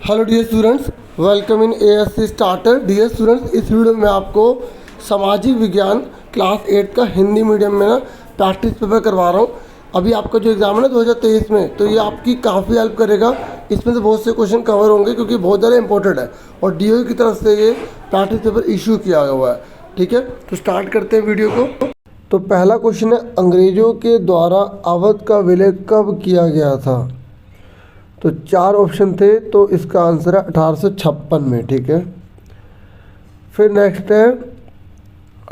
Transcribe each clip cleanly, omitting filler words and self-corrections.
Hello dear students, welcome in ASC starter. Dear students, इस video में आपको सामाजिक विज्ञान क्लास 8 का हिंदी मीडियम में ना प्रैक्टिस पेपर करवा रहा हूँ। अभी आपका जो एग्ज़ाम है ना 2023 में, तो ये आपकी काफ़ी हेल्प करेगा। इसमें से बहुत से क्वेश्चन कवर होंगे क्योंकि बहुत ज़्यादा इंपॉर्टेंट है और डीओ की तरफ से ये प्रैक्टिस पेपर इशू किया हुआ है। ठीक है, तो स्टार्ट करते हैं वीडियो को। तो पहला क्वेश्चन है, अंग्रेज़ों के द्वारा अवध का विलय कब किया गया था? तो 4 ऑप्शन थे, तो इसका आंसर है 1856 में। ठीक है, फिर नेक्स्ट है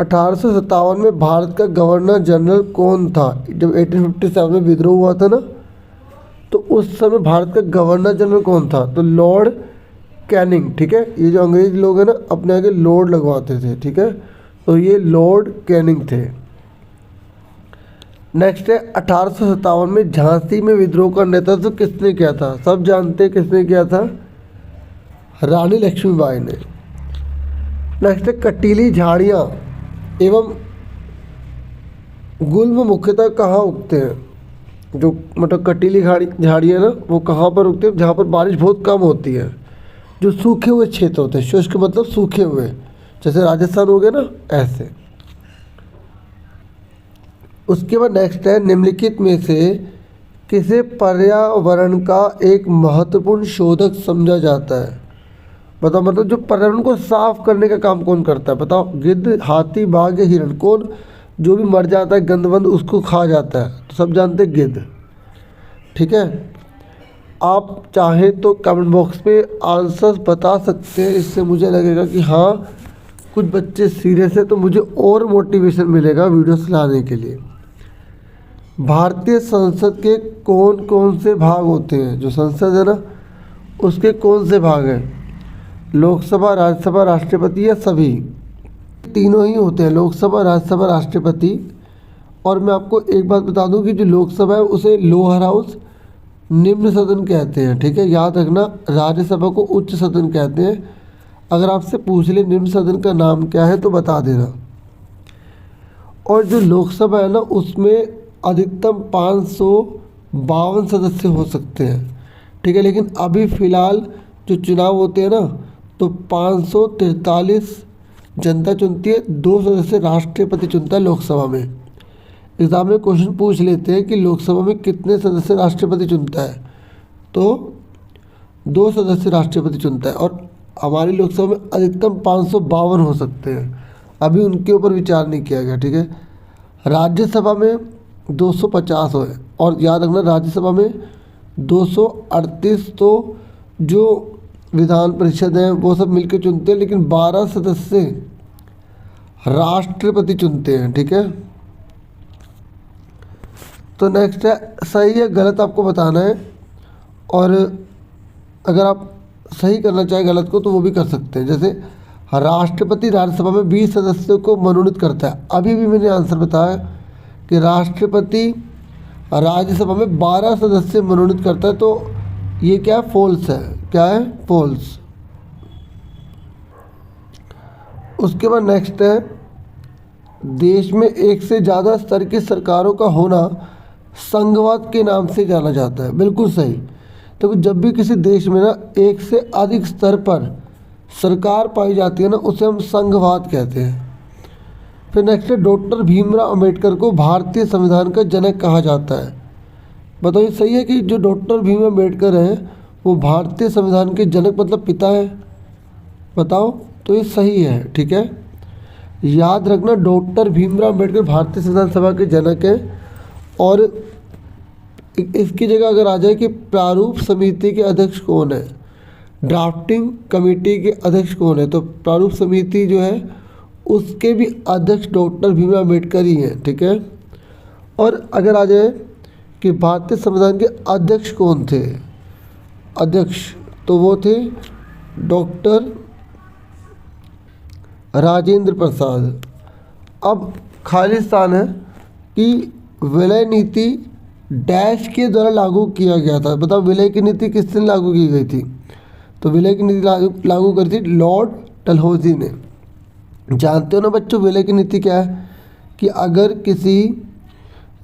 1857 में भारत का गवर्नर जनरल कौन था? जब 1857 में विद्रोह हुआ था ना, तो उस समय भारत का गवर्नर जनरल कौन था? तो लॉर्ड कैनिंग। ठीक है, ये जो अंग्रेज लोग हैं ना अपने आगे लॉर्ड लगवाते थे। ठीक है, तो ये लॉर्ड कैनिंग थे। नेक्स्ट है 1857 में झांसी में विद्रोह का नेतृत्व किसने किया था? सब जानते हैं किसने किया था, रानी लक्ष्मीबाई ने। नेक्स्ट है कटीली झाड़ियाँ एवं गुल्म मुख्यतः कहाँ उगते हैं? जो मतलब कटीली झाड़ियाँ ना वो कहाँ पर उगते हैं? जहाँ पर बारिश बहुत कम होती है, जो सूखे हुए क्षेत्र होते हैं। शुष्क मतलब सूखे हुए, जैसे राजस्थान हो गया ना, ऐसे। उसके बाद नेक्स्ट है, निम्नलिखित में से किसे पर्यावरण का एक महत्वपूर्ण शोधक समझा जाता है? बताओ, मतलब जो पर्यावरण को साफ करने का काम कौन करता है? बताओ, गिद्ध, हाथी, बाघ या हिरण? कौन जो भी मर जाता है गंदबंद उसको खा जाता है? तो सब जानते हैं गिद्ध। ठीक है, आप चाहें तो कमेंट बॉक्स में आंसर्स बता सकते हैं, इससे मुझे लगेगा कि हाँ कुछ बच्चे सीरियस है, तो मुझे और मोटिवेशन मिलेगा वीडियोस लाने के लिए। भारतीय संसद के कौन कौन से भाग होते हैं? जो संसद है ना उसके कौन से भाग हैं? लोकसभा, राज्यसभा, राष्ट्रपति या सभी? तीनों ही होते हैं, लोकसभा, राज्यसभा, राष्ट्रपति। और मैं आपको एक बात बता दूं कि जो लोकसभा है उसे लोअर हाउस, निम्न सदन कहते हैं। ठीक है, याद रखना। राज्यसभा को उच्च सदन कहते हैं। अगर आपसे पूछ ले निम्न सदन का नाम क्या है तो बता देना। और जो लोकसभा है ना उसमें अधिकतम 552 सदस्य हो सकते हैं। ठीक है, लेकिन अभी फ़िलहाल जो चुनाव होते हैं ना तो 543 जनता चुनती है, 2 सदस्य राष्ट्रपति चुनता है लोकसभा में। एग्ज़ाम में क्वेश्चन पूछ लेते हैं कि लोकसभा में कितने सदस्य राष्ट्रपति चुनता है, तो 2 सदस्य राष्ट्रपति चुनता है। और हमारी लोकसभा में अधिकतम 552 हो सकते हैं, अभी उनके ऊपर विचार नहीं किया गया। ठीक है, राज्यसभा में 250 है। और याद रखना राज्यसभा में 238 तो जो विधान परिषद है वो सब मिलकर चुनते हैं, लेकिन 12 सदस्य राष्ट्रपति चुनते हैं। ठीक है, तो नेक्स्ट है, सही या गलत आपको बताना है। और अगर आप सही करना चाहें गलत को तो वो भी कर सकते हैं। जैसे राष्ट्रपति राज्यसभा में 20 सदस्यों को मनोनीत करता है। अभी भी मैंने आंसर बताया कि राष्ट्रपति राज्यसभा में 12 सदस्य मनोनीत करता है, तो ये क्या है, फॉल्स है। क्या है, फॉल्स। उसके बाद नेक्स्ट है, देश में एक से ज़्यादा स्तर की सरकारों का होना संघवाद के नाम से जाना जाता है। बिल्कुल सही। तो जब भी किसी देश में ना एक से अधिक स्तर पर सरकार पाई जाती है ना उसे हम संघवाद कहते हैं। फिर नेक्स्ट है, डॉक्टर भीमराव अंबेडकर को भारतीय संविधान का जनक कहा जाता है। बताओ, ये सही है कि जो डॉक्टर भीमराव अंबेडकर हैं वो भारतीय संविधान के जनक मतलब पिता है? बताओ, तो ये सही है। ठीक है, याद रखना डॉक्टर भीमराव अंबेडकर भारतीय संविधान सभा के जनक हैं। और इसकी जगह अगर आ जाए कि प्रारूप समिति के अध्यक्ष कौन है, ड्राफ्टिंग कमेटी के अध्यक्ष कौन है, तो प्रारूप समिति जो है उसके भी अध्यक्ष डॉक्टर भीमराव अम्बेडकर ही हैं। ठीक है, और अगर आ जाए कि भारतीय संविधान के अध्यक्ष कौन थे, अध्यक्ष, तो वो थे डॉक्टर राजेंद्र प्रसाद। अब खाली स्थान है कि विलय नीति डैश के द्वारा लागू किया गया था। बताओ, विलय की नीति किसने लागू की गई थी? तो विलय की नीति लागू करी थी लॉर्ड डलहौजी ने। जानते हो ना बच्चों विलय की नीति क्या है? कि अगर किसी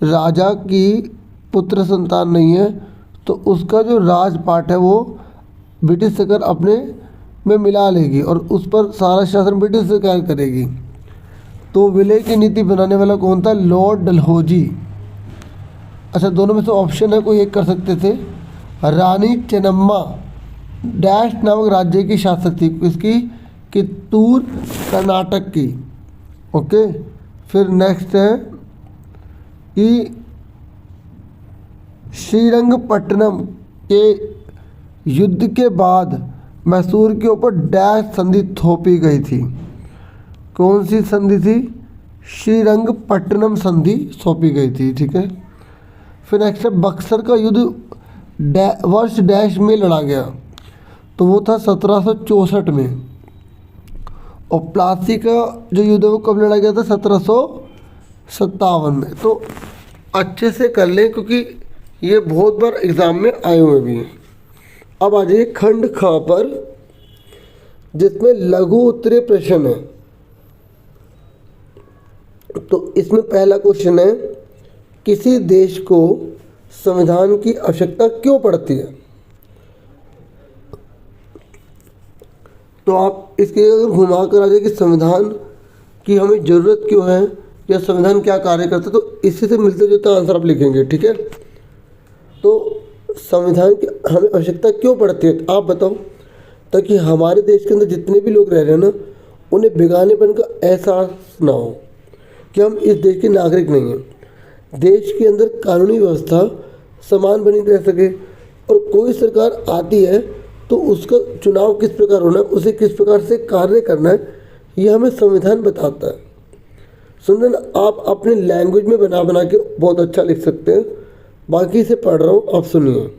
राजा की पुत्र संतान नहीं है तो उसका जो राजपाट है वो ब्रिटिश सरकार अपने में मिला लेगी और उस पर सारा शासन ब्रिटिश सरकार करेगी। तो विलय की नीति बनाने वाला कौन था? लॉर्ड डलहौजी। अच्छा, दोनों में से ऑप्शन है, कोई एक कर सकते थे। रानी चेन्नम्मा डैश नामक राज्य की शासक थी, किसकी? कित्तूर कर्नाटक की। ओके, फिर नेक्स्ट है कि श्रीरंगपट्टनम के युद्ध के बाद मैसूर के ऊपर डैश संधि थोपी गई थी। कौन सी संधि थी? श्रीरंगपट्टनम संधि सौंपी गई थी। ठीक है, फिर नेक्स्ट है बक्सर का युद्ध वर्ष डैश में लड़ा गया, तो वो था 1764 में। और प्लासी का जो युद्ध है वो कब लड़ा गया था? 1757 में। तो अच्छे से कर लें क्योंकि ये बहुत बार एग्ज़ाम में आए हुए भी हैं। अब आ जाइए खंड ख पर, जिसमें लघु उत्तरीय प्रश्न है। तो इसमें पहला क्वेश्चन है, किसी देश को संविधान की आवश्यकता क्यों पड़ती है? तो आप इसके अगर घुमा कर आ जाए कि संविधान की हमें ज़रूरत क्यों है या संविधान क्या कार्य करता है, तो इसी से मिलते जुलते आंसर आप लिखेंगे। ठीक है, तो संविधान की हमें आवश्यकता क्यों पड़ती है आप बताओ? ताकि हमारे देश के अंदर जितने भी लोग रह रहे हैं ना, उन्हें बेगानेपन का एहसास ना हो कि हम इस देश के नागरिक नहीं हैं। देश के अंदर कानूनी व्यवस्था समान बनी रह सके, और कोई सरकार आती है तो उसका चुनाव किस प्रकार होना है, उसे किस प्रकार से कार्य करना है, ये हमें संविधान बताता है। सुन ना, आप अपने लैंग्वेज में बना बना के बहुत अच्छा लिख सकते हैं। बाकी से पढ़ रहा हूँ, आप सुनिए।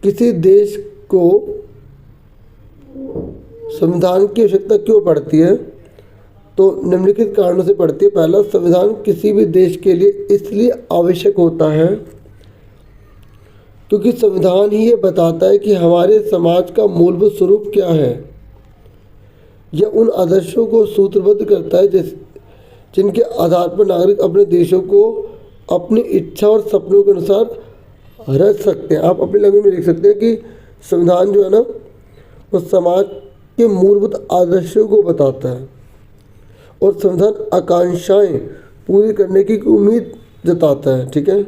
किसी देश को संविधान की आवश्यकता क्यों पड़ती है? तो निम्नलिखित कारणों से पड़ती है। पहला, संविधान किसी भी देश के लिए इसलिए आवश्यक होता है क्योंकि संविधान ही ये बताता है कि हमारे समाज का मूलभूत स्वरूप क्या है। यह उन आदर्शों को सूत्रबद्ध करता है जिनके आधार पर नागरिक अपने देशों को अपनी इच्छा और सपनों के अनुसार रच सकते हैं। आप अपनी लैंग्वेज में लिख सकते हैं कि संविधान जो है ना, वो समाज के मूलभूत आदर्शों को बताता है और संविधान आकांक्षाएं पूरी करने की उम्मीद जताता है। ठीक है,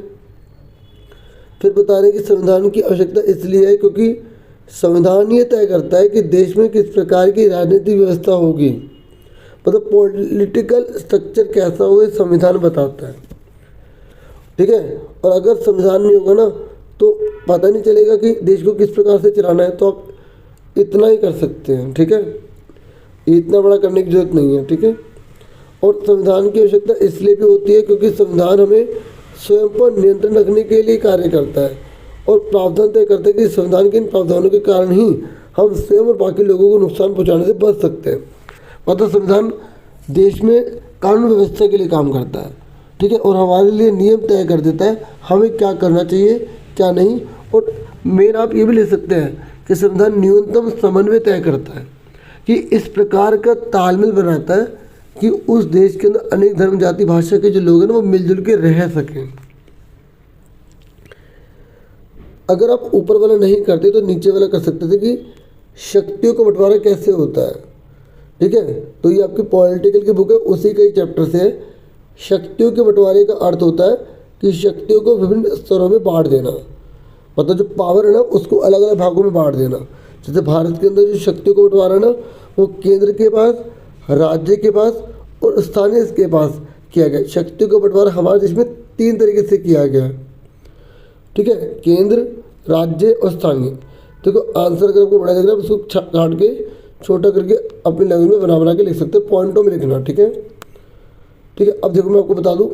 फिर बता रहे हैं कि संविधान की आवश्यकता इसलिए है क्योंकि संविधान ये तय करता है कि देश में किस प्रकार की राजनीतिक व्यवस्था होगी, मतलब पॉलिटिकल स्ट्रक्चर कैसा होगा, संविधान बताता है। ठीक है, और अगर संविधान नहीं होगा ना तो पता नहीं चलेगा कि देश को किस प्रकार से चलाना है। तो आप इतना ही कर सकते हैं। ठीक है, इतना बड़ा करने की जरूरत नहीं है। ठीक है, और संविधान की आवश्यकता इसलिए भी होती है क्योंकि संविधान हमें स्वयं पर नियंत्रण रखने के लिए कार्य करता है और प्रावधान तय करता है कि संविधान के इन प्रावधानों के कारण ही हम स्वयं और बाकी लोगों को नुकसान पहुंचाने से बच सकते हैं। मतलब संविधान देश में कानून व्यवस्था के लिए काम करता है। ठीक है, और हमारे लिए नियम तय कर देता है हमें क्या करना चाहिए क्या नहीं। और मेन आप ये भी ले सकते हैं कि संविधान न्यूनतम समन्वय तय करता है कि इस प्रकार का तालमेल बनाता है कि उस देश के अंदर अनेक धर्म जाति भाषा के जो लोग हैं ना, वो मिलजुल के रह सकें। अगर आप ऊपर वाला नहीं करते तो नीचे वाला कर सकते थे कि शक्तियों का बंटवारा कैसे होता है। ठीक है, तो ये आपकी पॉलिटिकल की बुक है, उसी का ही चैप्टर से है। शक्तियों के बंटवारे का अर्थ होता है कि शक्तियों को विभिन्न स्तरों में बांट देना, मतलब जो पावर है ना उसको अलग अलग भागों में बांट देना। जैसे भारत के अंदर जो शक्तियों को बंटवारा है ना, वो केंद्र के पास, राज्य के पास और स्थानीय के पास किया गया। शक्तियों का बंटवारा हमारे देश में 3 तरीके से किया गया है। ठीक है, केंद्र, राज्य और स्थानीय। देखो आंसर अगर आपको बड़ा लग रहा है उसको काट के छोटा करके अपनी लैंग्वेज में बना बना के लिख सकते हैं, पॉइंटों में लिखना। ठीक है, ठीक है। अब देखो मैं आपको बता दूं,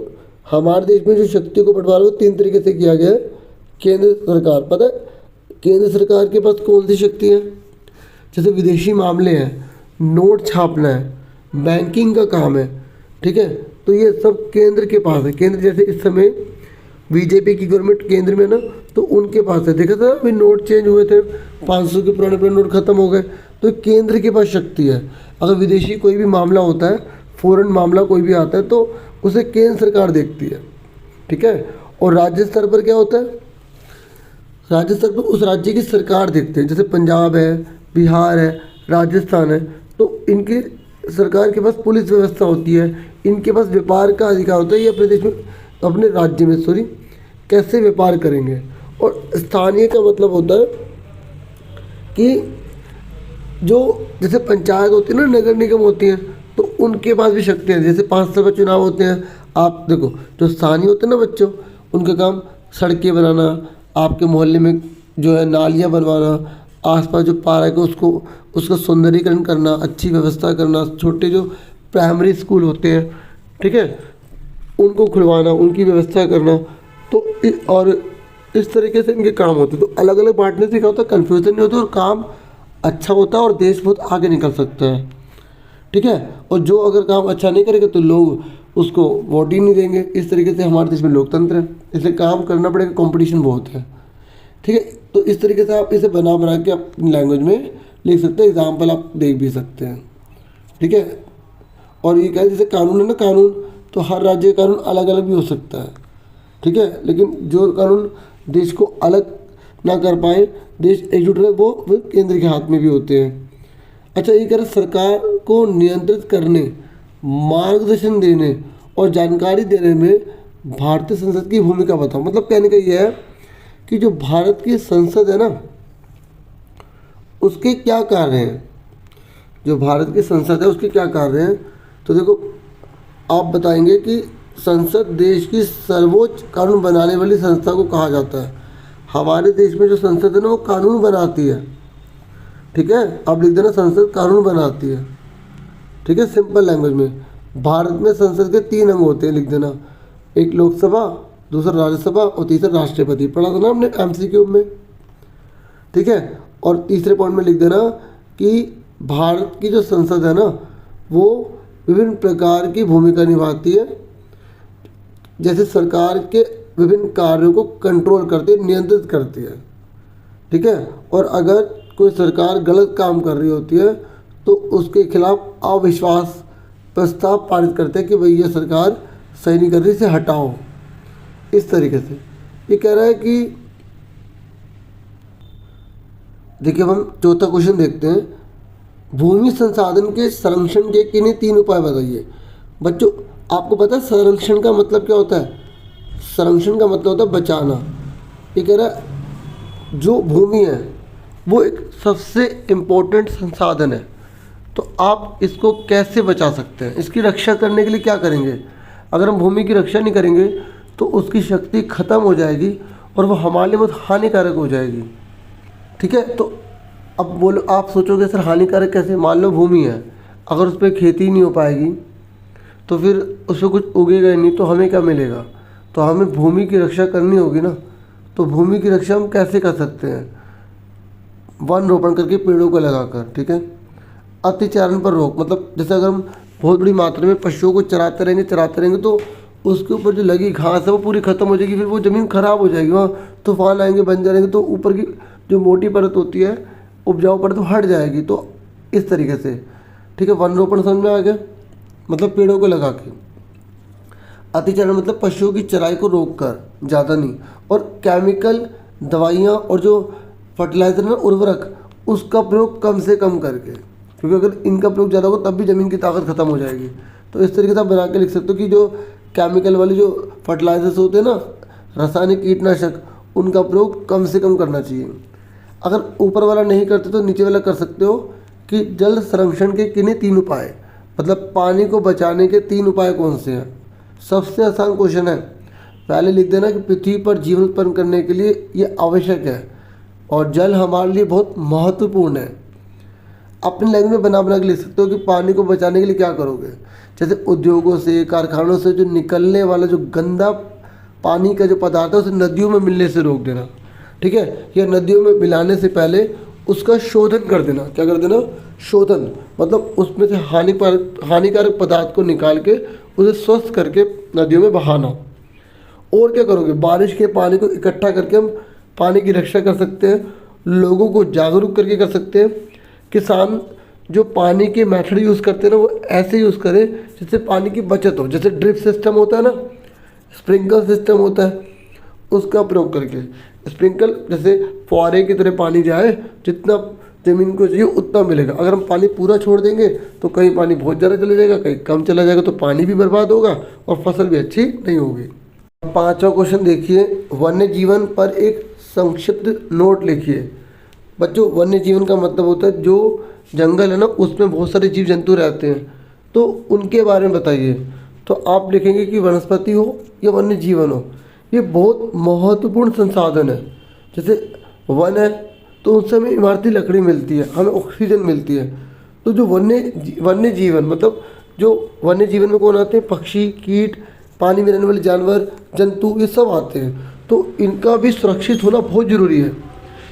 हमारे देश में जो शक्तियों को बंटवारा वो 3 तरीके से किया गया है। केंद्र सरकार, पता है केंद्र सरकार के पास कौन सी शक्ति है? जैसे विदेशी मामले हैं, नोट छापना है, बैंकिंग का काम है। ठीक है, तो ये सब केंद्र के पास है। केंद्र जैसे इस समय बीजेपी की गवर्नमेंट केंद्र में ना, तो उनके पास है। देखा था अभी नोट चेंज हुए थे, 500 के पुराने नोट खत्म हो गए, तो केंद्र के पास शक्ति है। अगर विदेशी कोई भी मामला होता है, फॉरेन मामला कोई भी आता है, तो उसे केंद्र सरकार देखती है। ठीक है, और राज्य स्तर पर क्या होता है? राज्य स्तर पर उस राज्य की सरकार देखते हैं, जैसे पंजाब है, बिहार है, राजस्थान है, तो इनकी सरकार के पास पुलिस व्यवस्था होती है, इनके पास व्यापार का अधिकार होता है, ये अपने देश में, अपने राज्य में सॉरी कैसे व्यापार करेंगे। और स्थानीय का मतलब होता है कि जो जैसे पंचायत होती है ना, नगर निगम होती हैं, तो उनके पास भी शक्ति है। जैसे 5 साल का चुनाव होते हैं, आप देखो जो स्थानीय होते हैं ना बच्चों, उनका काम सड़कें बनाना, आपके मोहल्ले में जो है नालियाँ बनवाना, आसपास जो पार्क है उसको उसका सौंदर्यीकरण करना, अच्छी व्यवस्था करना, छोटे जो प्राइमरी स्कूल होते हैं, ठीक है, उनको खुलवाना, उनकी व्यवस्था करना। तो और इस तरीके से इनके काम होते हैं। तो अलग अलग बांटने से क्या होता है, कन्फ्यूज़न नहीं होता और काम अच्छा होता है और देश बहुत आगे निकल सकता है, ठीक है। और जो अगर काम अच्छा नहीं करेगा तो लोग उसको वोट ही नहीं देंगे। इस तरीके से हमारे देश में लोकतंत्र है, इसलिए काम करना पड़ेगा, कंपटीशन बहुत है, ठीक है। तो इस तरीके से आप इसे बना के अपनी लैंग्वेज में लिख सकते हैं, एग्जाम्पल आप देख भी सकते हैं, ठीक है। और ये क्या है, जैसे कानून है ना, कानून तो हर राज्य का कानून अलग अलग भी हो सकता है, ठीक है, लेकिन जो कानून देश को अलग ना कर पाए, देश एकजुट रहे, वो केंद्र के हाथ में भी होते हैं। अच्छा, ये कह रहे सरकार को नियंत्रित करने, मार्गदर्शन देने और जानकारी देने में भारतीय संसद की भूमिका बताओ। मतलब कहने का ये है कि जो भारत की संसद है ना, उसके क्या कार्य हैं, जो भारत की संसद है उसके क्या कार्य हैं। तो देखो, आप बताएंगे कि संसद देश की सर्वोच्च कानून बनाने वाली संस्था को कहा जाता है। हमारे देश में जो संसद है ना, वो कानून बनाती है, ठीक है। आप लिख देना, संसद कानून बनाती है, ठीक है, सिंपल लैंग्वेज में। भारत में संसद के 3 अंग होते हैं, लिख देना, एक लोकसभा, दूसरा राज्यसभा और तीसरा राष्ट्रपति। पढ़ा था ना हमने MCQ में, ठीक है। और तीसरे पॉइंट में लिख देना कि भारत की जो संसद है ना, वो विभिन्न प्रकार की भूमिका निभाती है, जैसे सरकार के विभिन्न कार्यों को कंट्रोल करती है, नियंत्रित करती है, ठीक है। और अगर कोई सरकार गलत काम कर रही होती है तो उसके खिलाफ अविश्वास प्रस्ताव पारित करते हैं कि भाई ये सरकार सही नहीं कर रही, इसे हटाओ। इस तरीके से ये कह रहा है कि देखिए, अब हम चौथा क्वेश्चन देखते हैं, भूमि संसाधन के संरक्षण के किन्हीं 3 उपाय बताइए। बच्चों, आपको पता है संरक्षण का मतलब क्या होता है? संरक्षण का मतलब होता है बचाना। ये कह रहा है जो भूमि है वो एक सबसे इम्पोर्टेंट संसाधन है, तो आप इसको कैसे बचा सकते हैं, इसकी रक्षा करने के लिए क्या करेंगे। अगर हम भूमि की रक्षा नहीं करेंगे तो उसकी शक्ति ख़त्म हो जाएगी और वो हमारे लिए बहुत हानिकारक हो जाएगी, ठीक है। तो अब बोलो, आप सोचोगे सर हानिकारक कैसे? मान लो भूमि है, अगर उस पर खेती नहीं हो पाएगी तो फिर उसमें कुछ उगेगा ही नहीं, तो हमें क्या मिलेगा? तो हमें भूमि की रक्षा करनी होगी ना। तो भूमि की रक्षा हम कैसे कर सकते हैं? वन रोपण करके, पेड़ों को लगाकर, ठीक है। अतिचारण पर रोक, मतलब जैसे अगर हम बहुत बड़ी मात्रा में पशुओं को चराते रहेंगे तो उसके ऊपर जो लगी घास है वो पूरी ख़त्म हो जाएगी, फिर वो ज़मीन ख़राब हो जाएगी, वहाँ तूफान आएंगे, बन जाएंगे, तो ऊपर की जो मोटी परत होती है, उपजाऊ परत, तो हट जाएगी। तो इस तरीके से, ठीक है, वन रोपण समझ में आ गया, मतलब पेड़ों को लगा के। अतिचारण मतलब पशुओं की चराई को रोक कर, ज़्यादा नहीं। और केमिकल दवाइयाँ और जो फर्टिलाइज़र है, उर्वरक, उसका प्रयोग कम से कम करके, क्योंकि अगर इनका प्रयोग ज़्यादा होगा तब भी ज़मीन की ताकत ख़त्म हो जाएगी। तो इस तरीके से आप बना के लिख सकते हो कि जो केमिकल वाले जो फर्टिलाइजर्स होते हैं ना, रासायनिक कीटनाशक, उनका प्रयोग कम से कम करना चाहिए। अगर ऊपर वाला नहीं करते तो नीचे वाला कर सकते हो कि जल संरक्षण के किन्हीं 3 उपाय, मतलब पानी को बचाने के 3 उपाय कौन से हैं। सबसे आसान क्वेश्चन है, पहले लिख देना कि पृथ्वी पर जीवन उत्पन्न करने के लिए ये आवश्यक है और जल हमारे लिए बहुत महत्वपूर्ण है। अपनी लैंग्वेज में बना के लिख सकते हो कि पानी को बचाने के लिए क्या करोगे। जैसे उद्योगों से, कारखानों से जो निकलने वाला जो गंदा पानी का जो पदार्थ है उसे नदियों में मिलने से रोक देना, ठीक है। या नदियों में मिलाने से पहले उसका शोधन कर देना। क्या कर देना? शोधन, मतलब उसमें से हानिकारक पदार्थ को निकाल के उसे स्वस्थ करके नदियों में बहाना। और क्या करोगे? बारिश के पानी को इकट्ठा करके हम पानी की रक्षा कर सकते हैं, लोगों को जागरूक करके कर सकते हैं। किसान जो पानी के मेथड यूज़ करते हैं ना, वो ऐसे यूज़ करें जिससे पानी की बचत हो। जैसे ड्रिप सिस्टम होता है ना, स्प्रिंकलर सिस्टम होता है, उसका प्रयोग करके। स्प्रिंकल जैसे फुहारे की तरह पानी जाए, जितना ज़मीन को चाहिए उतना मिलेगा। अगर हम पानी पूरा छोड़ देंगे तो कहीं पानी बहुत ज़्यादा चला जाएगा, कहीं कम चला जाएगा, तो पानी भी बर्बाद होगा और फसल भी अच्छी नहीं होगी। 5वां क्वेश्चन देखिए, वन्य जीवन पर एक संक्षिप्त नोट लिखिए। बच्चों, वन्य जीवन का मतलब होता है जो जंगल है ना, उसमें बहुत सारे जीव जंतु रहते हैं, तो उनके बारे में बताइए। तो आप लिखेंगे कि वनस्पति हो या वन्य जीवन हो, ये बहुत महत्वपूर्ण संसाधन है। जैसे वन है तो उससे हमें इमारती लकड़ी मिलती है, हमें ऑक्सीजन मिलती है। तो जो वन्य जीवन मतलब जो वन्य जीवन में कौन आते हैं, पक्षी, कीट, पानी में रहने वाले जानवर, जंतु, ये सब आते हैं। तो इनका भी सुरक्षित होना बहुत ज़रूरी है,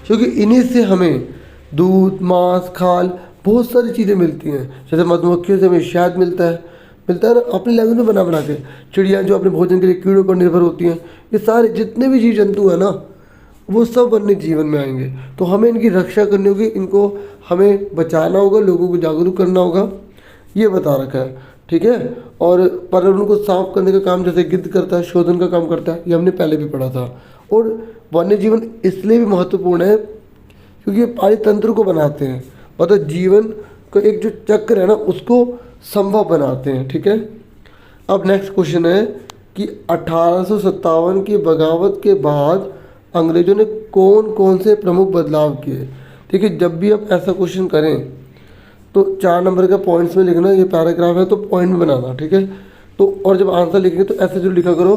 क्योंकि इन्हीं से हमें दूध, मांस, खाल, बहुत सारी चीज़ें मिलती हैं। जैसे मधुमक्खियों से हमें शहद मिलता है ना, अपनी लैंग्वेज में बना के। चिड़िया जो अपने भोजन के लिए कीड़ों पर निर्भर होती हैं, ये सारे जितने भी जीव जंतु हैं ना, वो सब वन्य जीवन में आएंगे। तो हमें इनकी रक्षा करनी होगी, इनको हमें बचाना होगा, लोगों को जागरूक करना होगा, ये बता रखा है, ठीक है। और पर्यावरण को साफ करने का काम जैसे गिद्ध करता है, शोधन का काम करता है, ये हमने पहले भी पढ़ा था। और वन्य जीवन इसलिए भी महत्वपूर्ण है क्योंकि ये पानी तंत्र को बनाते हैं, मतलब जीवन का एक जो चक्र है ना, उसको संभव बनाते हैं, ठीक है। अब नेक्स्ट क्वेश्चन है कि 1857 की बगावत के बाद अंग्रेजों ने कौन कौन से प्रमुख बदलाव किए। देखिए, जब भी आप ऐसा क्वेश्चन करें तो 4 नंबर का पॉइंट्स में लिखना, ये पैराग्राफ है तो पॉइंट में बनाना, ठीक है। तो और जब आंसर लिखेंगे तो ऐसे जरूर लिखा करो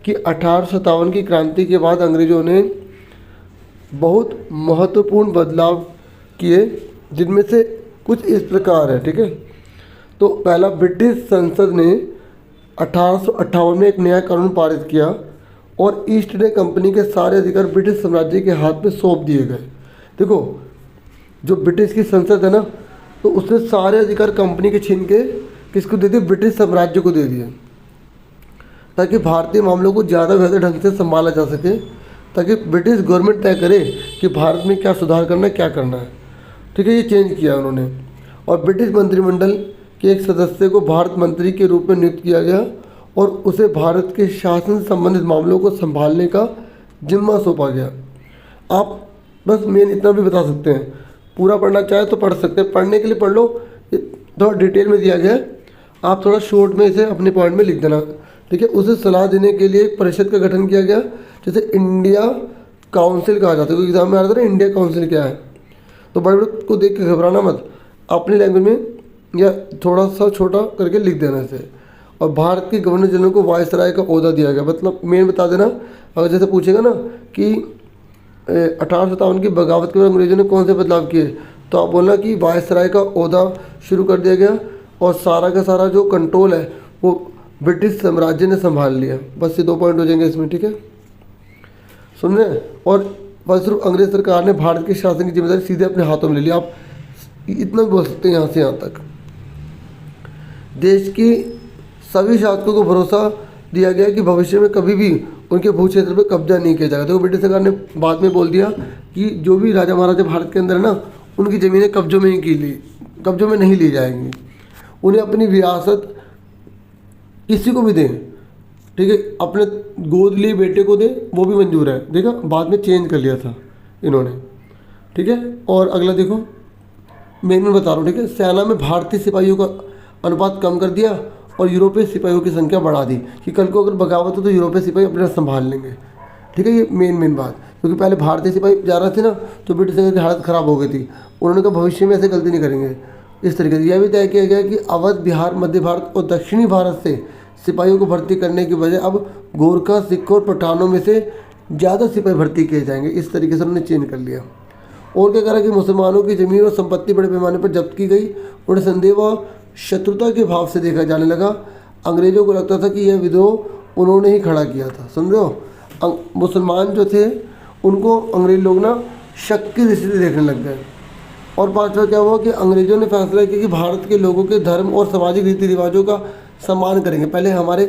कि 1857 की क्रांति के बाद अंग्रेजों ने बहुत महत्वपूर्ण बदलाव किए, जिनमें से कुछ इस प्रकार है, ठीक है। तो पहला, ब्रिटिश संसद ने 1858 में एक नया कानून पारित किया और ईस्ट इंडिया कंपनी के सारे अधिकार ब्रिटिश साम्राज्य के हाथ में सौंप दिए गए। देखो, जो ब्रिटिश की संसद है ना, तो उसने सारे अधिकार कंपनी के छीन के किसको दे दिए, ब्रिटिश साम्राज्य को दे दिए, ताकि भारतीय मामलों को ज़्यादा बेहतर ढंग से संभाला जा सके, ताकि ब्रिटिश गवर्नमेंट तय करे कि भारत में क्या सुधार करना है, क्या करना है, ठीक है। ये चेंज किया उन्होंने। और ब्रिटिश मंत्रिमंडल के एक सदस्य को भारत मंत्री के रूप में नियुक्त किया गया और उसे भारत के शासन से संबंधित मामलों को संभालने का जिम्मा सौंपा गया। आप बस मेन इतना भी बता सकते हैं, पूरा पढ़ना चाहे तो पढ़ सकते हैं, पढ़ने के लिए पढ़ लो, ये थोड़ा डिटेल में दिया गया है, आप थोड़ा शॉर्ट में इसे अपने पॉइंट में लिख देना, ठीक है। उसे सलाह देने के लिए एक परिषद का गठन किया गया, जैसे इंडिया काउंसिल कहा जाता है, क्योंकि एग्जाम में आ रहा था ना इंडिया काउंसिल क्या है। तो बड़े बड़े को देख के घबराना मत, अपनी लैंग्वेज में या थोड़ा सा छोटा करके लिख देना इसे। और भारत के गवर्नर जनरल को वायसराय का ओहदा दिया गया, मतलब मेन बता देना। अगर जैसे पूछेगा ना कि 1857 की बगावत के बाद अंग्रेजों ने कौन से बदलाव किए, तो आप बोलना कि वायसराय का ओहदा शुरू कर दिया गया और सारा का सारा जो कंट्रोल है वो ब्रिटिश साम्राज्य ने संभाल लिया। बस ये 2 पॉइंट हो जाएंगे इसमें, ठीक है। सुन रहे हैं। और फलस्वरूप अंग्रेज सरकार ने भारत के शासन की जिम्मेदारी सीधे अपने हाथों में ले लिया। आप इतना भी बोल सकते हैं यहाँ से यहाँ तक। देश की सभी शासकों को भरोसा दिया गया कि भविष्य में कभी भी उनके भू क्षेत्र पर कब्जा नहीं किया जाएगा। तो ब्रिटिश सरकार ने बाद में बोल दिया कि जो भी राजा महाराजा भारत के अंदर है ना, उनकी ज़मीनें कब्जों में नहीं ली जाएंगी। उन्हें अपनी विरासत किसी को भी दें, ठीक है, अपने गोद लिए बेटे को दें, वो भी मंजूर है। देखा, बाद में चेंज कर लिया था इन्होंने, ठीक है। और अगला देखो, मैं बता रहा हूँ, ठीक है। सेना में भारतीय सिपाहियों का अनुपात कम कर दिया और यूरोपीय सिपाहियों की संख्या बढ़ा दी कि कल को अगर बगावत हो तो यूरोपीय सिपाही अपने संभाल लेंगे, ठीक है। ये मेन बात, क्योंकि पहले भारतीय सिपाही जा रहे थे ना, तो ब्रिटिश की हालत ख़राब हो गई थी। उन्होंने कहा भविष्य में ऐसे गलती नहीं करेंगे। इस तरीके से यह भी तय किया गया कि अवध, बिहार, मध्य भारत और दक्षिणी भारत से सिपाहियों को भर्ती करने की बजाय अब गोरखा, सिख और पठानों में से ज़्यादा सिपाही भर्ती किए जाएंगे। इस तरीके से उन्होंने चेंज कर लिया। और क्या करा कि मुसलमानों की ज़मीन और संपत्ति बड़े पैमाने पर जब्त की गई। उन्हें संदेह व शत्रुता के भाव से देखा जाने लगा। अंग्रेज़ों को लगता था कि यह विद्रोह उन्होंने ही खड़ा किया था। समझ रहे हो, मुसलमान जो थे उनको अंग्रेज लोग ना शक की दृष्टि से देखने लग गए। और पांचवा क्या हुआ कि अंग्रेज़ों ने फैसला किया कि भारत के लोगों के धर्म और सामाजिक रीति रिवाजों का सम्मान करेंगे। पहले हमारे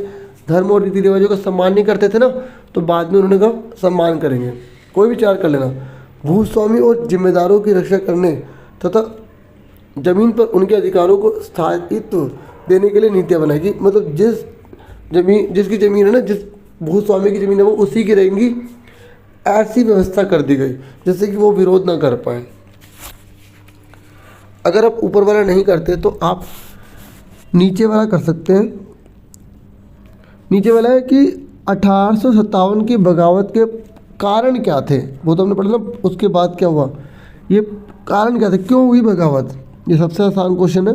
धर्म और रीति रिवाजों का सम्मान नहीं करते थे ना, तो बाद में उन्होंने कहा सम्मान करेंगे। कोई विचार कर लेना। भूस्वामी और जिम्मेदारों की रक्षा करने तथा जमीन पर उनके अधिकारों को स्थायित्व देने के लिए नीतियाँ बनाएगी। मतलब जिसकी ज़मीन है ना, जिस भूस्वामी की ज़मीन है वो उसी की रहेंगी, ऐसी व्यवस्था कर दी गई जैसे कि वो विरोध ना कर पाए। अगर आप ऊपर वाला नहीं करते तो आप नीचे वाला कर सकते हैं। नीचे वाला है कि 1857 की बगावत के कारण क्या थे, वो तो हमने पढ़ा ना। उसके बाद क्या हुआ, ये कारण क्या थे, क्यों हुई बगावत, ये सबसे आसान क्वेश्चन है।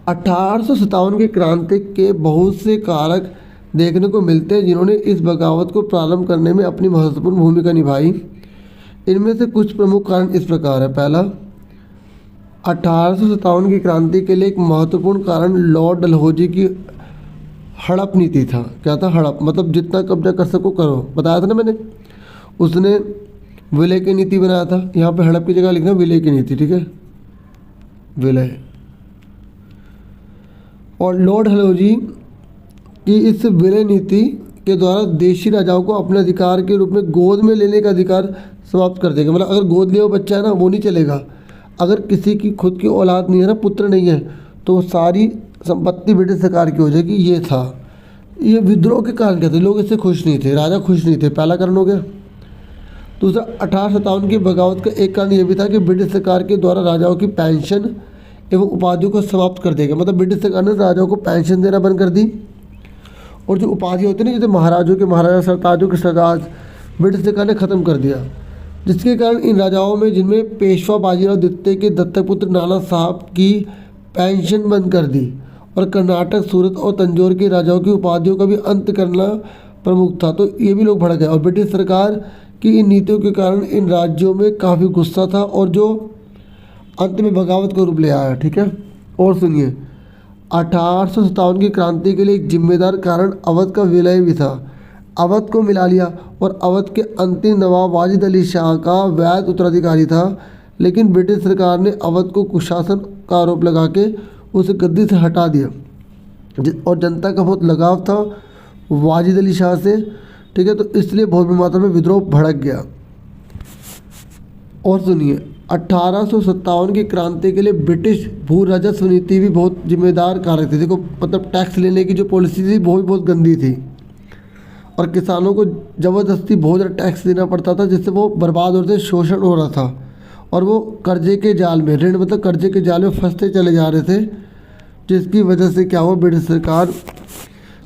1857 की क्रांति के बहुत से कारक देखने को मिलते हैं जिन्होंने इस बगावत को प्रारंभ करने में अपनी महत्वपूर्ण भूमिका निभाई। इनमें से कुछ प्रमुख कारण इस प्रकार है। पहला, 1857 की क्रांति के लिए एक महत्वपूर्ण कारण लॉर्ड डलहौजी की हड़प नीति था। क्या था हड़प, मतलब जितना कब्जा कर सको करो, बताया था ना मैंने। उसने विलय की नीति बनाया था, यहाँ पे हड़प की जगह लिखना विलय की नीति, ठीक है, विलय। और लॉर्ड डलहौजी की इस विलय नीति के द्वारा देशी राजाओं को अपने अधिकार के रूप में गोद में लेने का अधिकार समाप्त कर देगा। मतलब अगर गोद लिया बच्चा है ना, वो नहीं चलेगा। अगर किसी की खुद की औलाद नहीं है ना, पुत्र नहीं है, तो सारी संपत्ति ब्रिटिश सरकार की हो जाएगी। ये था। ये विद्रोह के कारण क्या थे, लोग इससे खुश नहीं थे, राजा खुश नहीं थे, पहला कारण हो गया। दूसरा, 1857 की बगावत का एक कारण ये भी था कि ब्रिटिश सरकार के द्वारा राजाओं की पेंशन एवं उपाधियों को समाप्त कर देगा। मतलब ब्रिटिश सरकार ने राजाओं को पेंशन देना बंद कर दी, और जो उपाधि होती है ना, जैसे महाराजों के महाराजा, सरताजों के सरताज, ब्रिटिश सरकार ने ख़त्म कर दिया। जिसके कारण इन राजाओं में, जिनमें पेशवा बाजीराव द्वितीय के दत्तक पुत्र नाना साहब की पेंशन बंद कर दी, और कर्नाटक, सूरत और तंजौर के राजाओं की उपाधियों का भी अंत करना प्रमुख था। तो ये भी लोग भड़क गए, और ब्रिटिश सरकार की इन नीतियों के कारण इन राज्यों में काफ़ी गुस्सा था, और जो अंत में बगावत का रूप ले आया। ठीक है, और सुनिए, 1857 की क्रांति के लिए एक जिम्मेदार कारण अवध का विलय भी था। अवध को मिला लिया, और अवध के अंतिम नवाब वाजिद अली शाह का वैध उत्तराधिकारी था। लेकिन ब्रिटिश सरकार ने अवध को कुशासन का आरोप लगा के उसे गद्दी से हटा दिया, और जनता का बहुत लगाव था वाजिद अली शाह से। ठीक है, तो इसलिए बहुत बड़ी मात्रा में विद्रोह भड़क गया। और सुनिए, 1857 की क्रांति के लिए ब्रिटिश भू राजस्व नीति भी बहुत जिम्मेदार कारक थी। देखो, मतलब टैक्स लेने की जो पॉलिसी थी वो भी बहुत गंदी थी, और किसानों को ज़बरदस्ती बहुत ज़्यादा टैक्स देना पड़ता था, जिससे वो बर्बाद होते, शोषण हो रहा था, और वो कर्जे के जाल में, ऋण मतलब कर्जे के जाल में फंसते चले जा रहे थे। जिसकी वजह से क्या हुआ, ब्रिटिश सरकार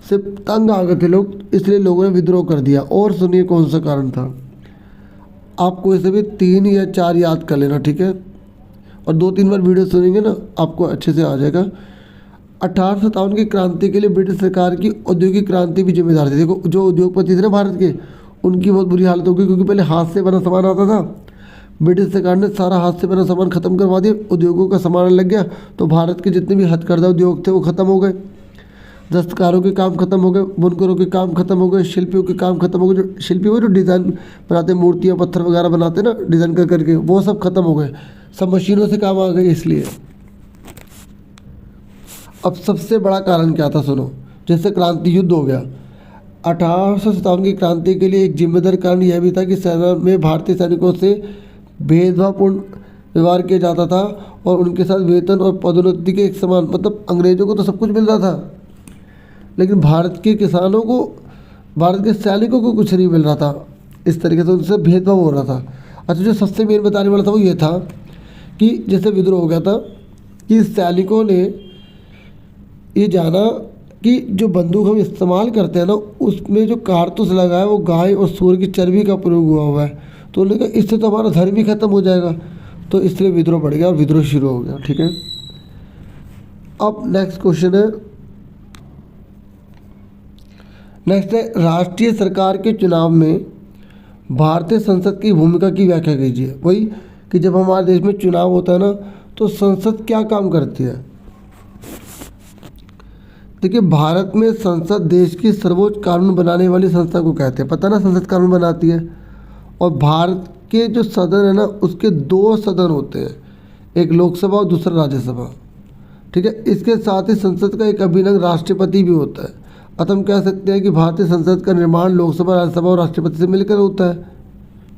से तंग आ गए थे लोग, इसलिए लोगों ने विद्रोह कर दिया। और सुनिए कौन सा कारण था, आपको इसे भी 3 या 4 याद कर लेना, ठीक है, और 2-3 बार वीडियो सुनेंगे ना, आपको अच्छे से आ जाएगा। 1857 की क्रांति के लिए ब्रिटिश सरकार की औद्योगिक क्रांति भी जिम्मेदार थी। देखो, जो उद्योगपति थे ना भारत के, उनकी बहुत बुरी हालत हो गई, क्योंकि पहले हाथ से बना सामान आता था। ब्रिटिश सरकार ने सारा हाथ से बना सामान खत्म करवा दिया, उद्योगों का सामान लग गया, तो भारत के जितने भी हथकरघा उद्योग थे वो खत्म हो गए। दस्तकारों के काम खत्म हो गए, बुनकरों के काम खत्म हो गए, शिल्पियों के काम खत्म हो गए। जो शिल्पी वो जो डिज़ाइन बनाते, मूर्तियाँ पत्थर वगैरह बनाते ना डिज़ाइन कर करके, वो सब खत्म हो गए, सब मशीनों से काम आ गए। इसलिए अब सबसे बड़ा कारण क्या था, सुनो, जैसे क्रांति युद्ध हो गया। 1857 की क्रांति के लिए एक जिम्मेदार कारण यह भी था कि सेना में भारतीय सैनिकों से भेदभावपूर्ण व्यवहार किया जाता था, और उनके साथ वेतन और पदोन्नति के एक समान, मतलब अंग्रेजों को तो सब कुछ मिल रहा था, लेकिन भारत के किसानों को, भारत के सैनिकों को कुछ नहीं मिल रहा था। इस तरीके से उनसे भेदभाव हो रहा था। अच्छा, जो सबसे मेन बताने वाला था वो ये था कि जैसे विद्रोह हो गया था कि सैनिकों ने ये जाना कि जो बंदूक हम इस्तेमाल करते हैं ना, उसमें जो कारतूस लगा है वो गाय और सूअर की चर्बी का प्रयोग हुआ है। तो उन्होंने कहा इससे तो हमारा धर्म ही खत्म हो जाएगा, तो इसलिए विद्रोह बढ़ गया और विद्रोह शुरू हो गया। ठीक है, अब नेक्स्ट क्वेश्चन है, नेक्स्ट है, राष्ट्रीय सरकार के चुनाव में भारतीय संसद की भूमिका की व्याख्या कीजिए। वही कि जब हमारे देश में चुनाव होता है ना, तो संसद क्या काम करती है। देखिए, भारत में संसद देश की सर्वोच्च कानून बनाने वाली संस्था को कहते हैं, पता ना, संसद कानून बनाती है। और भारत के जो सदन है ना, उसके 2 सदन होते हैं, एक लोकसभा और दूसरा राज्यसभा। ठीक है, इसके साथ ही संसद का एक अभिन्न राष्ट्रपति भी होता है। अतः हम कह सकते हैं कि भारतीय संसद का निर्माण लोकसभा, राज्यसभा और राष्ट्रपति से मिलकर होता है।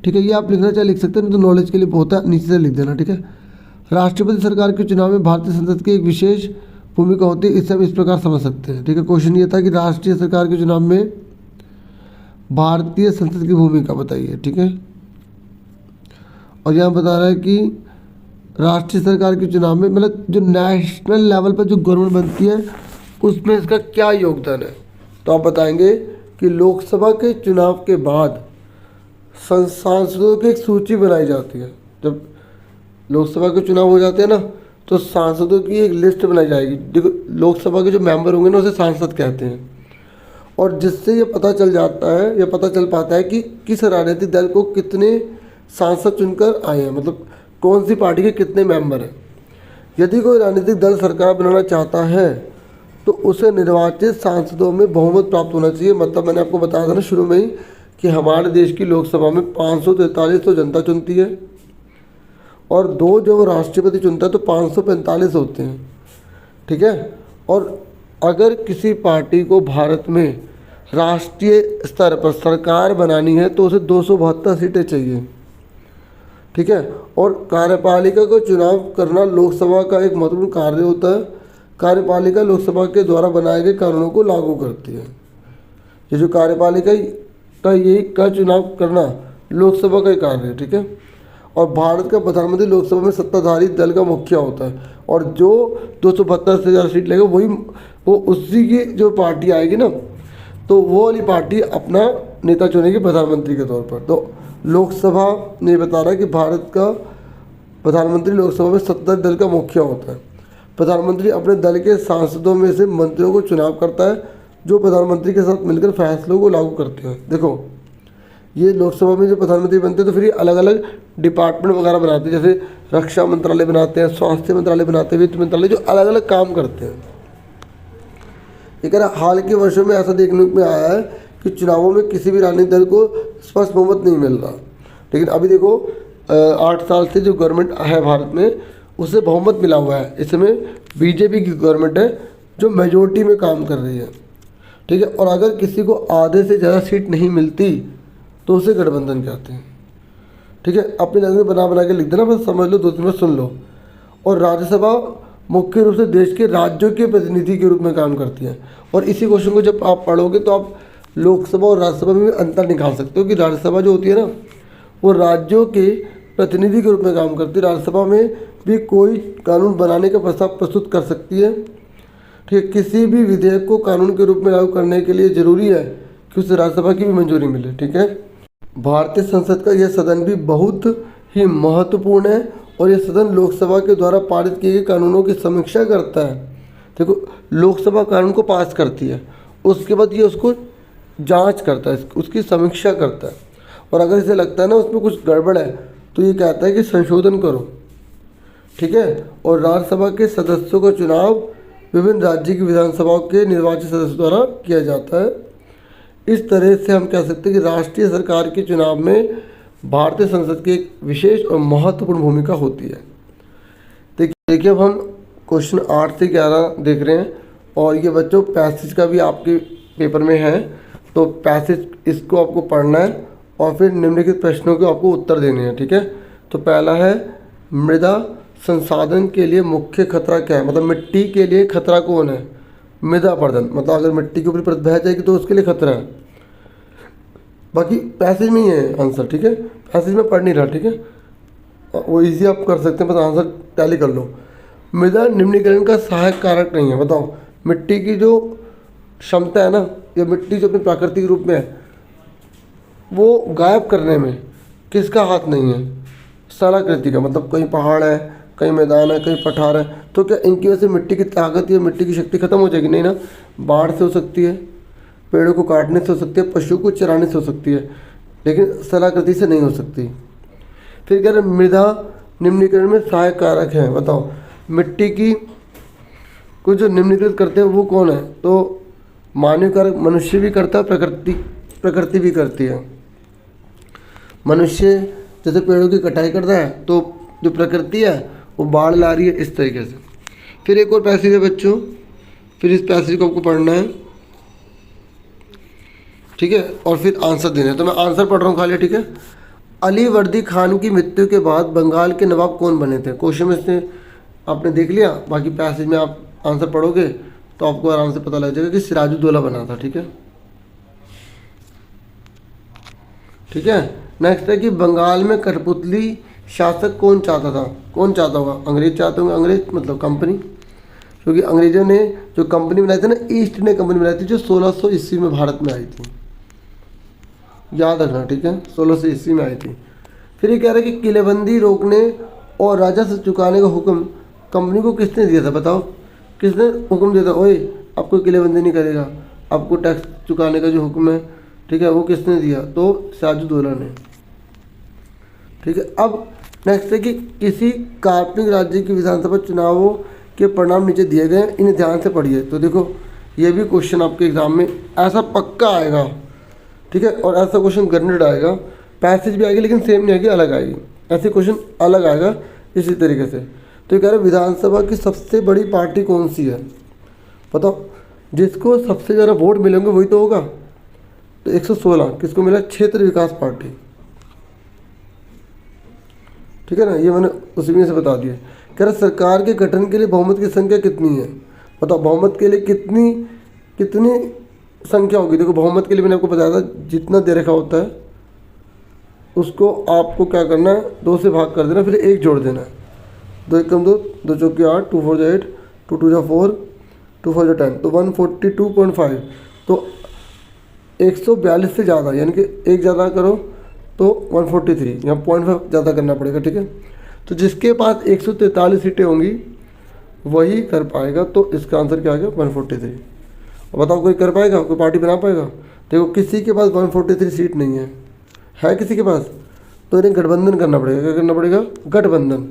ठीक है, ये आप लिखना चाहे लिख सकते हैं, नहीं तो नॉलेज के लिए होता है, नीचे से लिख देना। ठीक है, राष्ट्रपति सरकार के चुनाव में भारतीय संसद की एक विशेष भूमिका होती है, इसे हम इस प्रकार समझ सकते हैं। ठीक है, क्वेश्चन ये था कि राष्ट्रीय सरकार के चुनाव में भारतीय संसद की भूमिका बताइए, ठीक है। और यहाँ बता रहा है कि राष्ट्रीय सरकार के चुनाव में मतलब जो नेशनल लेवल पर जो गवर्नमेंट बनती है उसमें इसका क्या योगदान है। तो आप बताएंगे कि लोकसभा के चुनाव के बाद सांसदों की एक सूची बनाई जाती है। जब लोकसभा के चुनाव हो जाते हैं ना तो सांसदों की एक लिस्ट बनाई जाएगी। देखो लोकसभा के जो मेंबर होंगे ना उसे सांसद कहते हैं। और जिससे ये पता चल जाता है या पता चल पाता है कि किस राजनीतिक दल को कितने सांसद चुनकर आए हैं, मतलब कौन सी पार्टी के कितने मेंबर हैं। यदि कोई राजनीतिक दल सरकार बनाना चाहता है तो उसे निर्वाचित सांसदों में बहुमत प्राप्त होना चाहिए। मतलब मैंने आपको बताया था ना शुरू में ही कि हमारे देश की लोकसभा में 543 तो जनता चुनती है और 2 जो राष्ट्रपति चुनता है तो 545 होते हैं, ठीक है। और अगर किसी पार्टी को भारत में राष्ट्रीय स्तर पर सरकार बनानी है तो उसे 272 सीटें चाहिए, ठीक है। और कार्यपालिका को चुनाव करना लोकसभा का एक महत्वपूर्ण कार्य होता है। कार्यपालिका लोकसभा के द्वारा बनाए गए कानूनों को लागू करती है। ये जो कार्यपालिका का चुनाव करना लोकसभा का ही कार्य है, ठीक है। और भारत का प्रधानमंत्री लोकसभा में सत्ताधारी दल का मुखिया होता है और जो 272 से ज़्यादा सीट लेगा वो उसी की जो पार्टी आएगी ना तो वो वाली पार्टी अपना नेता चुनेगी प्रधानमंत्री के तौर पर। तो लोकसभा ने बता रहा है कि भारत का प्रधानमंत्री लोकसभा में सत्ताधारी दल का मुखिया होता है। प्रधानमंत्री अपने दल के सांसदों में से मंत्रियों को चुनाव करता है जो प्रधानमंत्री के साथ मिलकर फैसलों को लागू करते हैं। देखो ये लोकसभा में जो प्रधानमंत्री बनते हैं तो फिर ये अलग अलग डिपार्टमेंट वगैरह बनाते हैं, जैसे रक्षा मंत्रालय बनाते हैं, स्वास्थ्य मंत्रालय बनाते हैं, वित्त मंत्रालय, जो अलग अलग काम करते हैं। लेकिन हाल के वर्षों में ऐसा देखने में आया है कि चुनावों में किसी भी राजनीतिक दल को स्पष्ट बहुमत नहीं मिल रहा। लेकिन अभी देखो 8 साल से जो गवर्नमेंट है भारत में उसे बहुमत मिला हुआ है। इसमें बीजेपी की गवर्नमेंट है जो मेजोरिटी में काम कर रही है, ठीक है। और अगर किसी को आधे से ज़्यादा सीट नहीं मिलती तो उसे गठबंधन कहते हैं, ठीक है। अपनी लैंग्वेज बना के लिख देना, बस समझ लो, 2-3 बार सुन लो। और राज्यसभा मुख्य रूप से देश के राज्यों के प्रतिनिधि के रूप में काम करती है। और इसी क्वेश्चन को जब आप पढ़ोगे तो आप लोकसभा और राज्यसभा में भी अंतर निकाल सकते हो कि राज्यसभा जो होती है ना वो राज्यों के प्रतिनिधि के रूप में काम करती है। राज्यसभा में भी कोई कानून बनाने का प्रस्ताव प्रस्तुत कर सकती है, ठीक है। किसी भी विधेयक को कानून के रूप में लागू करने के लिए जरूरी है कि उसे राज्यसभा की भी मंजूरी मिले, ठीक है। भारतीय संसद का यह सदन भी बहुत ही महत्वपूर्ण है और यह सदन लोकसभा के द्वारा पारित किए गए कानूनों की समीक्षा करता है। देखो लोकसभा कानून को पास करती है, उसके बाद ये उसको जांच करता है, उसकी समीक्षा करता है। और अगर इसे लगता है ना उसमें कुछ गड़बड़ है तो ये कहता है कि संशोधन करो, ठीक है। और राज्यसभा के सदस्यों का चुनाव विभिन्न राज्य की विधानसभाओं के निर्वाचित सदस्यों द्वारा किया जाता है। इस तरह से हम कह सकते हैं कि राष्ट्रीय सरकार के चुनाव में भारतीय संसद की एक विशेष और महत्वपूर्ण भूमिका होती है। देखिए अब हम क्वेश्चन 8 से 11 देख रहे हैं और ये बच्चों पैसेज का भी आपके पेपर में है, तो पैसेज इसको आपको पढ़ना है और फिर निम्नलिखित प्रश्नों के आपको उत्तर देने हैं, ठीक है। तो पहला है मृदा संसाधन के लिए मुख्य खतरा क्या है, मतलब मिट्टी के लिए खतरा कौन है, मृदा अपरदन, मतलब अगर मिट्टी के ऊपर परत बह जाएगी तो उसके लिए खतरा है। बाकी पैसेज में ही है आंसर, ठीक है। पैसेज में पढ़ नहीं रहा, ठीक है, वो इजी आप कर सकते हैं, बस आंसर टैली कर लो। मृदा निम्नीकरण का सहायक कारक नहीं है। बताओ मिट्टी की जो क्षमता है ना, या मिट्टी जो अपने प्राकृतिक रूप में है वो गायब करने में किसका हाथ नहीं है, स्थलाकृति का। मतलब कहीं पहाड़ है, कहीं मैदान है, कहीं पठार है, तो क्या इनकी वजह से मिट्टी की ताकत या मिट्टी की शक्ति खत्म हो जाएगी? नहीं ना, बाढ़ से हो सकती है, पेड़ों को काटने से हो सकती है, पशुओं को चराने से हो सकती है, लेकिन स्थलाकृति से नहीं हो सकती। फिर कह रहे मृदा निम्नीकरण में सहायक कारक है। बताओ मिट्टी की को जो निम्नीकृत करते हैं वो कौन है? तो मानव कारक मनुष्य भी करता है, प्रकृति भी करती है। मनुष्य जैसे पेड़ों की कटाई करता है तो जो प्रकृति है वो बाढ़ ला रही है, इस तरीके से। फिर एक और पैसेज है बच्चों, फिर इस पैसेज को आपको पढ़ना है, ठीक है, और फिर आंसर देना है। तो मैं आंसर पढ़ रहा हूँ खाली, ठीक है। अली वर्दी खान की मृत्यु के बाद बंगाल के नवाब कौन बने थे? क्वेश्चन में से आपने देख लिया, बाकी पैसेज में आप आंसर पढ़ोगे तो आपको आराम से पता लग जाएगा कि सिराजुद्दौला बना था, ठीक है। ठीक है। नेक्स्ट है कि बंगाल में कठपुतली शासक कौन चाहता था? कौन चाहता होगा? अंग्रेज चाहते होंगे। अंग्रेज मतलब कंपनी, क्योंकि अंग्रेजों ने जो कंपनी बनाई थी ना, ईस्ट इंडिया कंपनी बनाई थी, जो 1600 ईस्वी में भारत में आई थी, याद रखना, ठीक है, 1600 ईस्वी में आई थी। फिर ये कह रहा है कि किलेबंदी रोकने और राजस्व चुकाने का हुक्म कंपनी को किसने दिया था? बताओ, किसने हुक्म दिया था? ओए, आपको किलेबंदी नहीं करेगा, आपको टैक्स चुकाने का जो हुक्म है, ठीक है, वो किसने दिया? तो सिराजुद्दौला ने, ठीक है। अब नेक्स्ट है कि किसी काल्पनिक राज्य की विधानसभा चुनावों के परिणाम नीचे दिए गए हैं, इन्हें ध्यान से पढ़िए। तो देखो, ये भी क्वेश्चन आपके एग्जाम में ऐसा पक्का आएगा, ठीक है, और ऐसा क्वेश्चन ग्रेनेड आएगा, पैसेज भी आएगी लेकिन सेम नहीं आएगी, अलग आएगी, ऐसे क्वेश्चन अलग आएगा इसी तरीके से। तो ये कह रहे विधानसभा की सबसे बड़ी पार्टी कौन सी है? बताओ, जिसको सबसे ज़्यादा वोट मिलेंगे वही तो होगा। तो 116 किसको मिला? क्षेत्र विकास पार्टी, ठीक है ना, ये मैंने उसी में से बता दिया। कह रहा सरकार के गठन के लिए बहुमत की संख्या कितनी है? बताओ, बहुमत के लिए कितनी कितनी संख्या होगी? देखो, बहुमत के लिए मैंने आपको बताया था, जितना दे रखा होता है उसको आपको क्या करना है, 2 से भाग कर देना, फिर 1 जोड़ देना है। 2 एकम 2, 2 चौके 8, 2 4 जा 8, 2 2 जा 4, 2 4 जा 10, तो 142.5। तो 142 से ज़्यादा, यानी कि 1 ज़्यादा करो तो 143, यहाँ 0.5 ज़्यादा करना पड़ेगा, ठीक है। तो जिसके पास 143 सीटें होंगी वही कर पाएगा। तो इसका आंसर क्या आ गया? 143। और बताओ, कोई कर पाएगा? कोई पार्टी बना पाएगा? देखो, किसी के पास 143 सीट नहीं है किसी के पास? तो इन्हें गठबंधन करना पड़ेगा। क्या करना पड़ेगा? गठबंधन,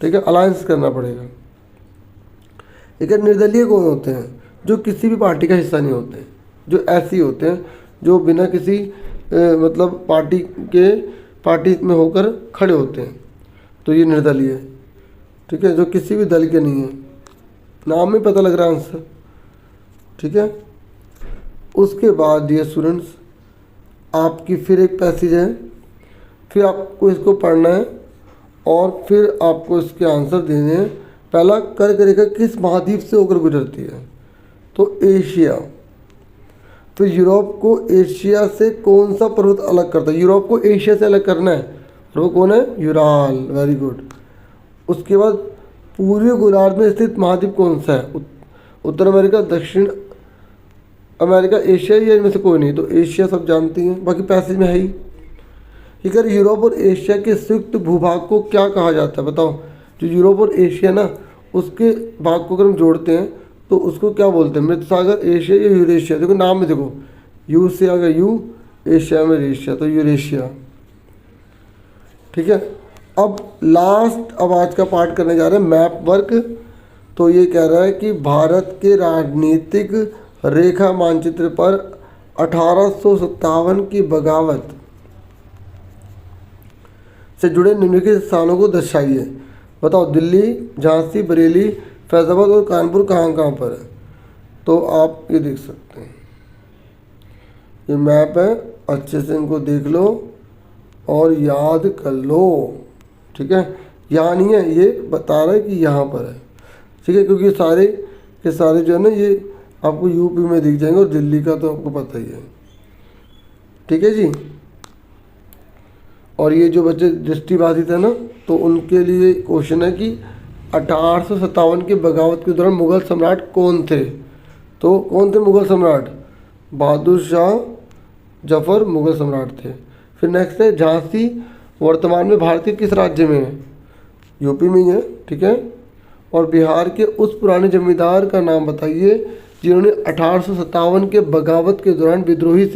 ठीक है, अलायंस करना पड़ेगा। एक निर्दलीय कौन होते हैं? जो किसी भी पार्टी का हिस्सा नहीं होते, जो ऐसे ही होते हैं जो बिना किसी मतलब पार्टी में होकर खड़े होते हैं, तो ये निर्दलीय, ठीक है, जो किसी भी दल के नहीं है। नाम में पता लग रहा है आंसर, ठीक है। उसके बाद ये स्टूडेंट्स, आपकी फिर एक पैसेज है, फिर आपको इसको पढ़ना है और फिर आपको इसके आंसर देने हैं। पहला, कर्क रेखा किस महाद्वीप से होकर गुजरती है? तो एशिया। तो यूरोप को एशिया से कौन सा पर्वत अलग करता है? यूरोप को एशिया से अलग करना है, और वो कौन है? Ural, very good. उसके बाद पूर्वी गोलार्ध में स्थित महाद्वीप कौन सा है? उत्तर अमेरिका, दक्षिण अमेरिका, एशिया, या इनमें से कोई नहीं? तो एशिया सब जानती हैं, बाकी पैसेज में है ही। ठीक है, यूरोप और एशिया के संयुक्त भूभाग को क्या कहा जाता है? बताओ, जो यूरोप और एशिया ना, उसके भाग को अगर हम जोड़ते हैं तो उसको क्या बोलते हैं? मृत सागर, एशिया या यूरेशिया? देखो नाम में, देखो यू से आ गया यू, एशिया में एशिया, तो यूरेशिया, ठीक है। अब लास्ट, अब आज का पार्ट करने जा रहे हैं मैप वर्क। तो ये कह रहा है कि भारत के राजनीतिक रेखा मानचित्र पर 1857 की बगावत से जुड़े निम्नलिखित स्थानों को दर्शाइए। बताओ, दिल्ली, झांसी, बरेली, फैजाबाद और कानपुर कहाँ कहाँ पर है? तो आप ये देख सकते हैं, ये मैप है, अच्छे से इनको देख लो और याद कर लो, ठीक है। यहाँ नहीं है, ये बता रहा है कि यहाँ पर है, ठीक है, क्योंकि सारे के सारे जो है ना, ये आपको यूपी में दिख जाएंगे और दिल्ली का तो आपको पता ही है, ठीक है जी। और ये जो बच्चे दृष्टिबाधित है ना, तो उनके लिए क्वेश्चन है कि 1857 के बगावत के दौरान मुग़ल सम्राट कौन थे? तो कौन थे मुग़ल सम्राट? बहादुर शाह जफ़र मुग़ल सम्राट थे। फिर नेक्स्ट है, झांसी वर्तमान में भारत के किस राज्य में है? यूपी में ही है, ठीक है। और बिहार के उस पुराने जमींदार का नाम बताइए जिन्होंने 1857 के बगावत के दौरान विद्रोही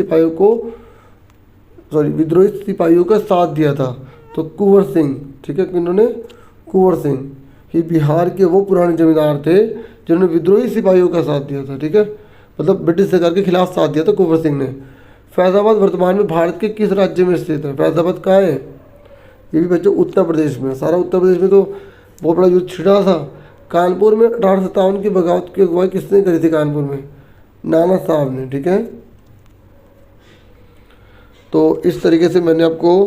सिपाहियों का साथ दिया था। तो कुंवर सिंह, ठीक है, इन्होंने कुंवर सिंह ही बिहार के वो पुराने जमींदार थे जिन्होंने विद्रोही सिपाहियों का साथ दिया था, ठीक है, मतलब ब्रिटिश सरकार के खिलाफ साथ दिया था कुंवर सिंह ने। फैज़ाबाद वर्तमान में भारत के किस राज्य में स्थित है? फैज़ाबाद कहाँ है? ये भी बच्चों उत्तर प्रदेश में, सारा उत्तर प्रदेश में तो बहुत बड़ा युद्ध छिड़ा था। कानपुर में 1857 की बगावत की अगुवाई किसने करी थी? कानपुर में नाना साहब ने, ठीक है। तो इस तरीके से मैंने आपको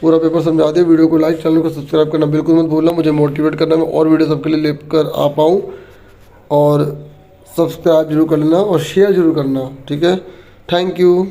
पूरा पेपर समझा दिया। वीडियो को लाइक, चैनल को सब्सक्राइब करना बिल्कुल मत भूलना, मुझे मोटिवेट करना, मैं और वीडियो सबके लिए लेकर आ पाऊँ। और सब्सक्राइब जरूर कर लेना और शेयर जरूर करना, ठीक है। Thank you.